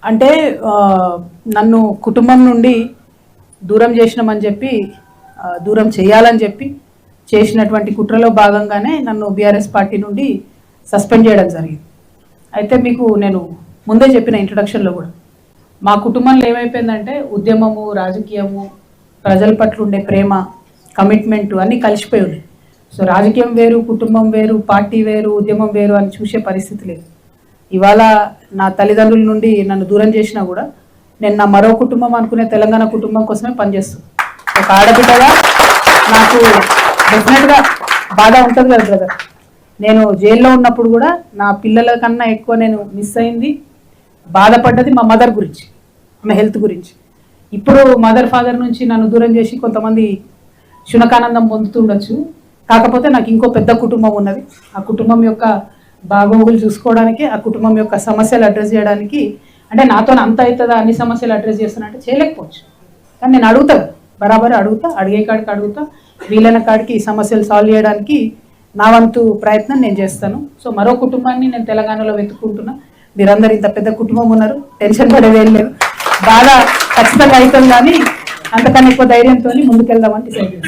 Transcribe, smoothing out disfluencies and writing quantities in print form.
అంటే నన్ను కుటుంబం నుండి దూరం చేసినామని చెప్పి దూరం చేయాలని చెప్పి చేసినటువంటి కుట్రలో భాగంగానే నన్ను బీఆర్ఎస్ పార్టీ నుండి సస్పెండ్ చేయడం జరిగింది. అయితే మీకు నేను ముందే చెప్పిన ఇంట్రొడక్షన్లో కూడా మా కుటుంబంలో ఏమైపోయిందంటే ఉద్యమము, రాజకీయము, ప్రజల పట్ల ఉండే ప్రేమ, కమిట్మెంట్ అన్నీ కలిసిపోయి ఉన్నాయి. సో రాజకీయం వేరు, కుటుంబం వేరు, పార్టీ వేరు, ఉద్యమం వేరు అని చూసే పరిస్థితి లేదు. ఇవాళ నా తల్లిదండ్రుల నుండి నన్ను దూరం చేసినా కూడా నేను నా మరో కుటుంబం అనుకునే తెలంగాణ కుటుంబం కోసమే పనిచేస్తాను. ఒక ఆడబిడ్డగా నాకు డెఫినెట్గా బాధ ఉంటుంది కదా బ్రదర్. నేను జైల్లో ఉన్నప్పుడు కూడా నా పిల్లల కన్నా ఎక్కువ నేను మిస్ అయింది, బాధపడ్డది మా మదర్ గురించి, ఆమె హెల్త్ గురించి. ఇప్పుడు మదర్ ఫాదర్ నుంచి నన్ను దూరం చేసి కొంతమంది శునకానందం పొందుతుండొచ్చు. కాకపోతే నాకు ఇంకో పెద్ద కుటుంబం ఉన్నది. ఆ కుటుంబం యొక్క బాగోగులు చూసుకోవడానికి, ఆ కుటుంబం యొక్క సమస్యలు అడ్రస్ చేయడానికి, అంటే నాతో అంత అవుతుందా అన్ని సమస్యలు అడ్రస్ చేస్తానంటే చేయలేకపోవచ్చు. కానీ నేను అడుగుతాను, బరాబర్ అడుగుతా, అడిగే కాడికి అడుగుతా, వీలైన కాడికి ఈ సమస్యలు సాల్వ్ చేయడానికి నా వంతు ప్రయత్నం నేను చేస్తాను. సో మరో కుటుంబాన్ని నేను తెలంగాణలో వెతుక్కుంటున్నా. మీరందరూ ఇంత పెద్ద కుటుంబం ఉన్నారు, టెన్షన్ పడేదేం లేదు. బాగా ఖచ్చితంగా అవుతుంది, కానీ అంతకన్నా ఎక్కువ ధైర్యంతో ముందుకెళ్దామని డిసైడ్ చేస్తాను.